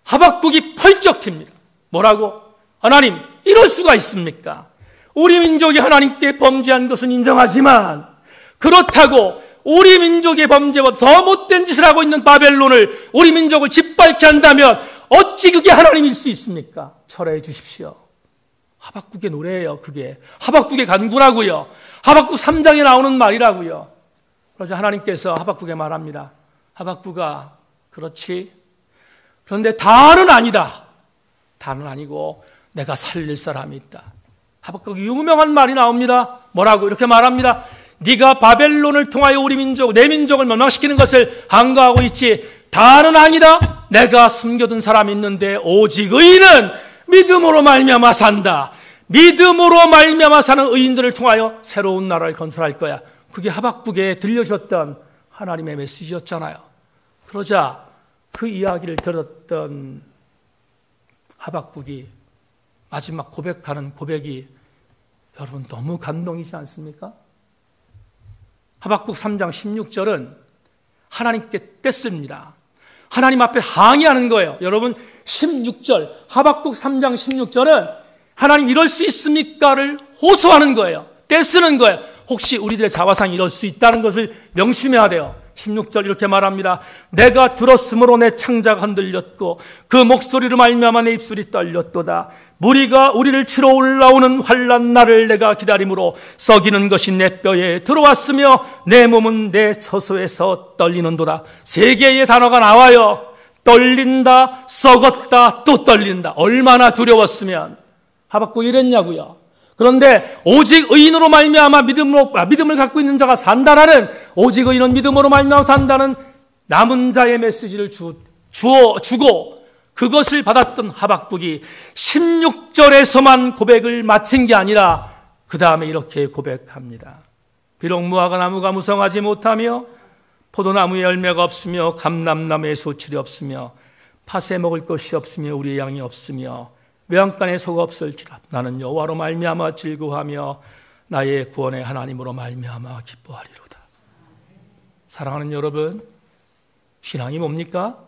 하박국이 펄쩍 튑니다. 뭐라고? 하나님, 이럴 수가 있습니까? 우리 민족이 하나님께 범죄한 것은 인정하지만 그렇다고 우리 민족의 범죄보다 더 못된 짓을 하고 있는 바벨론을 우리 민족을 짓밟게 한다면 어찌 그게 하나님일 수 있습니까? 철회해 주십시오. 하박국의 노래예요. 그게 하박국의 간구라고요. 하박국 3장에 나오는 말이라고요. 그래서 하나님께서 하박국에 말합니다. 하박국아, 그렇지. 그런데 다는 아니다. 다는 아니고 내가 살릴 사람이 있다. 하박국이 유명한 말이 나옵니다. 뭐라고? 이렇게 말합니다. 네가 바벨론을 통하여 우리 민족, 내 민족을 멸망시키는 것을 간과하고 있지. 다는 아니다. 내가 숨겨둔 사람이 있는데 오직 의인은 믿음으로 말미암아 산다. 믿음으로 말미암아 사는 의인들을 통하여 새로운 나라를 건설할 거야. 그게 하박국에 들려주었던 하나님의 메시지였잖아요. 그러자 그 이야기를 들었던 하박국이 마지막 고백하는 고백이 여러분 너무 감동이지 않습니까? 하박국 3장 16절은 하나님께 뗐습니다. 하나님 앞에 항의하는 거예요. 여러분 16절, 하박국 3장 16절은 하나님 이럴 수 있습니까를 호소하는 거예요. 떼쓰는 거예요. 혹시 우리들의 자화상이 이럴 수 있다는 것을 명심해야 돼요. 16절 이렇게 말합니다. 내가 들었으므로 내 창자가 흔들렸고 그 목소리로 말미암아 내 입술이 떨렸도다. 무리가 우리를 치러 올라오는 환난 날을 내가 기다림으로 썩이는 것이 내 뼈에 들어왔으며 내 몸은 내 처소에서 떨리는도다. 세 개의 단어가 나와요. 떨린다, 썩었다, 또 떨린다. 얼마나 두려웠으면 하박국이 이랬냐고요. 그런데 오직 의인으로 말미암아 믿음을 갖고 있는 자가 산다라는, 오직 의인은 믿음으로 말미암아 산다는 남은 자의 메시지를 주고 그것을 받았던 하박국이 16절에서만 고백을 마친 게 아니라 그 다음에 이렇게 고백합니다. 비록 무화과 나무가 무성하지 못하며 포도나무에 열매가 없으며 감람나무에 소출이 없으며 팥에 먹을 것이 없으며 우리의 양이 없으며 외양간에 소가 없을지라 나는 여호와로 말미암아 즐거워하며 나의 구원의 하나님으로 말미암아 기뻐하리로다. 사랑하는 여러분, 신앙이 뭡니까?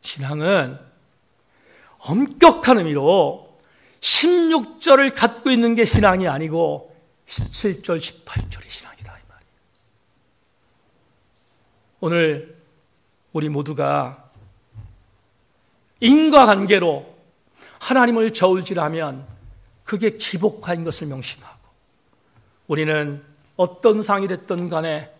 신앙은 엄격한 의미로 16절을 갖고 있는 게 신앙이 아니고 17절, 18절이 신앙이다 이 말이에요. 오늘 우리 모두가 인과관계로 하나님을 저울질하면 그게 기복화인 것을 명심하고, 우리는 어떤 상이 됐든 간에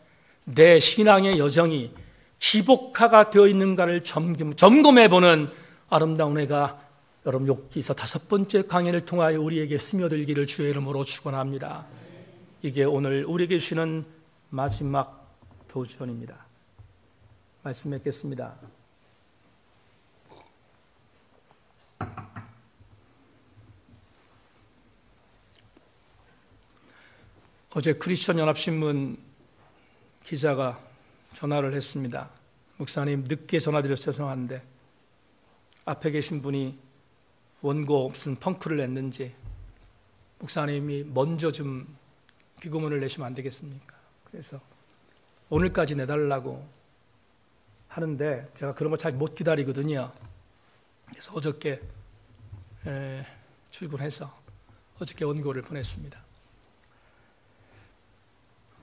내 신앙의 여정이 기복화가 되어 있는가를 점검해보는 아름다운 해가 여러분 욥기서 5번째 강해를 통하여 우리에게 스며들기를 주의 이름으로 축원합니다. 이게 오늘 우리에게 주시는 마지막 교훈입니다. 말씀 맺겠습니다. 어제 크리스천 연합신문 기자가 전화를 했습니다. 목사님, 늦게 전화드려서 죄송한데 앞에 계신 분이 원고 무슨 펑크를 냈는지 목사님이 먼저 좀 귀고문을 내시면 안 되겠습니까? 그래서 오늘까지 내달라고 하는데 제가 그런 거 잘 못 기다리거든요. 그래서 어저께 출근해서 어저께 원고를 보냈습니다.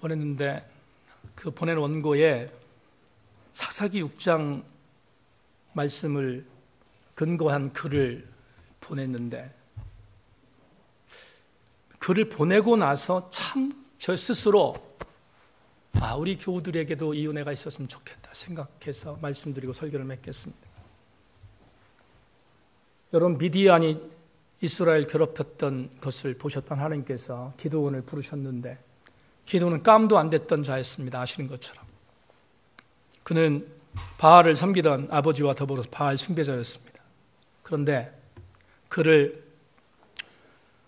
보냈는데 그 보낸 원고에 사사기 6장 말씀을 근거한 글을 보냈는데 글을 보내고 나서 참 저 스스로 우리 교우들에게도 이 은혜가 있었으면 좋겠다 생각해서 말씀드리고 설교를 맺겠습니다. 여러분, 미디안이 이스라엘 괴롭혔던 것을 보셨던 하나님께서 기드온을 부르셨는데 기드온은 깜도 안 됐던 자였습니다. 아시는 것처럼. 그는 바알을 섬기던 아버지와 더불어서 바알 숭배자였습니다. 그런데 그를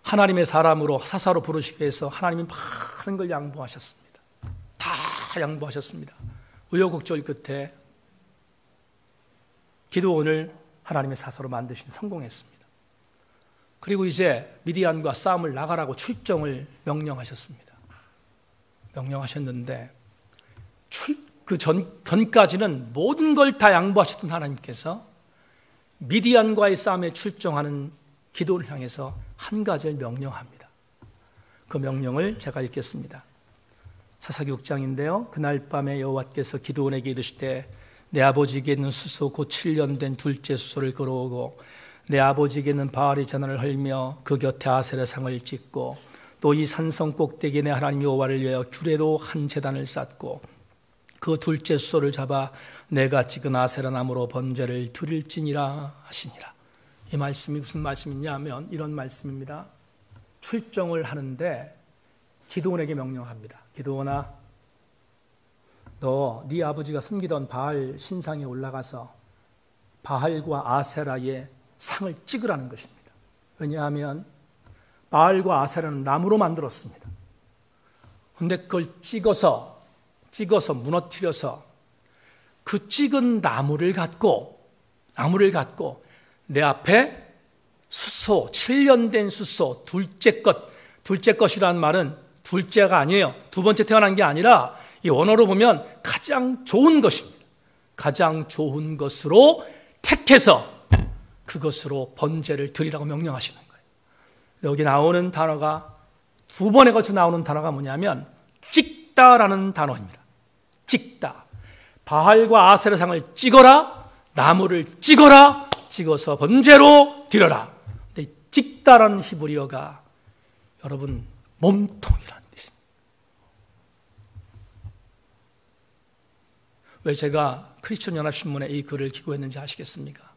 하나님의 사람으로 사사로 부르시기 위해서 하나님이 많은 걸 양보하셨습니다. 다 양보하셨습니다. 우여곡절 끝에 기드온을 하나님의 사사로 만드신 성공했습니다. 그리고 이제 미디안과 싸움을 나가라고 출정을 명령하셨습니다. 명령하셨는데 그 전까지는 모든 걸 다 양보하셨던 하나님께서 미디안과의 싸움에 출정하는 기드온을 향해서 한 가지를 명령합니다. 그 명령을 제가 읽겠습니다. 사사기 6장인데요. 그날 밤에 여호와께서 기드온에게 이르시되 내 아버지에게 있는 수소 곧 7년 된 둘째 수소를 걸어오고 내 아버지에게 있는 바알의 전화를 헐며 그 곁에 아세라 상을 짓고 또 이 산성 꼭대기에 내 하나님 여호와를 위하여 규례로 한 제단을 쌓고 그 둘째 수소를 잡아 내가 찍은 아세라 나무로 번제를 드릴지니라 하시니라. 이 말씀이 무슨 말씀이냐 하면 이런 말씀입니다. 출정을 하는데 기드온에게 명령합니다. 기드온아, 너 네 아버지가 섬기던 바알 신상에 올라가서 바알과 아세라의 상을 찍으라는 것입니다. 왜냐하면 바알과 아세라는 나무로 만들었습니다. 그런데 그걸 찍어서 무너뜨려서 그 찍은 나무를 갖고 내 앞에 수소, 7년 된 수소, 둘째 것이라는 말은 둘째가 아니에요. 두 번째 태어난 게 아니라 이 원어로 보면 가장 좋은 것입니다. 가장 좋은 것으로 택해서 그것으로 번제를 드리라고 명령하시는 거예요. 여기 나오는 단어가 두 번에 걸쳐 나오는 단어가 뭐냐면 찍다라는 단어입니다. 찍다. 바알과 아세라상을 찍어라, 나무를 찍어서 번제로 드려라. 근데 찍다라는 히브리어가 여러분 몸통이라는 뜻입니다. 왜 제가 크리스천 연합신문에 이 글을 기고했는지 아시겠습니까?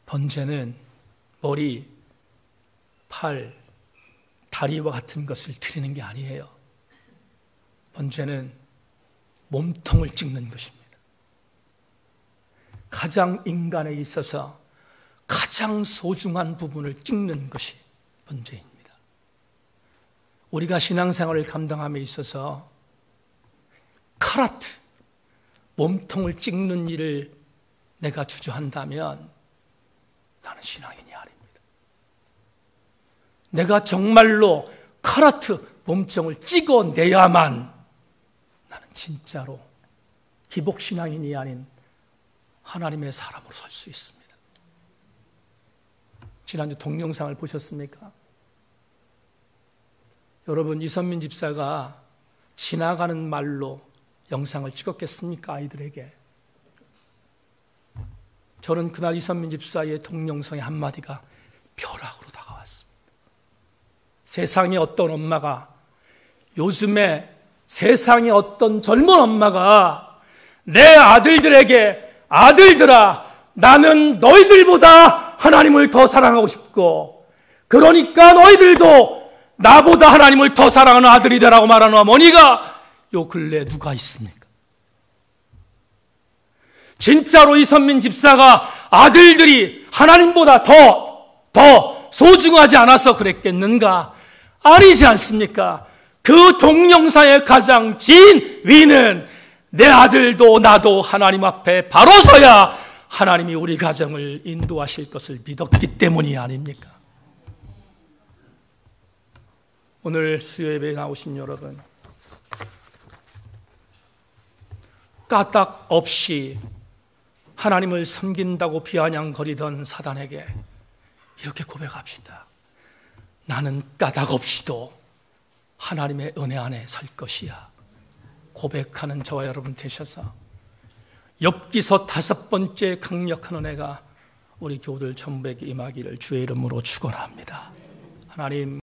번제는 머리, 팔, 다리와 같은 것을 드리는 게 아니에요. 번제는 몸통을 찍는 것입니다. 가장 인간에 있어서 가장 소중한 부분을 찍는 것이 번제입니다. 우리가 신앙생활을 감당함에 있어서 카라트, 몸통을 찍는 일을 내가 주저한다면 나는 신앙인이 아닙니다. 내가 정말로 카라트, 몸통을 찍어내야만 나는 진짜로 기복신앙인이 아닌 하나님의 사람으로 설 수 있습니다. 지난주 동영상을 보셨습니까? 여러분, 이선민 집사가 지나가는 말로 영상을 찍었겠습니까? 아이들에게. 저는 그날 이선민 집사의 동영상의 한마디가 벼락으로 다가왔습니다. 세상에 어떤 엄마가, 요즘에 세상에 어떤 젊은 엄마가 내 아들들에게 아들들아, 나는 너희들보다 하나님을 더 사랑하고 싶고 그러니까 너희들도 나보다 하나님을 더 사랑하는 아들이 되라고 말하는 어머니가 요 근래에 누가 있습니까? 진짜로 이선민 집사가 아들들이 하나님보다 더 소중하지 않아서 그랬겠는가? 아니지 않습니까? 그 동영상의 가장 진위는 내 아들도 나도 하나님 앞에 바로 서야 하나님이 우리 가정을 인도하실 것을 믿었기 때문이 아닙니까? 오늘 수요예배에 나오신 여러분, 까딱 없이 하나님을 섬긴다고 비아냥거리던 사단에게 이렇게 고백합시다. 나는 까닭 없이도 하나님의 은혜 안에 설 것이야. 고백하는 저와 여러분 되셔서 엽기서 5번째 강력한 은혜가 우리 교우들 전부에게 임하기를 주의 이름으로 축원합니다. 하나님,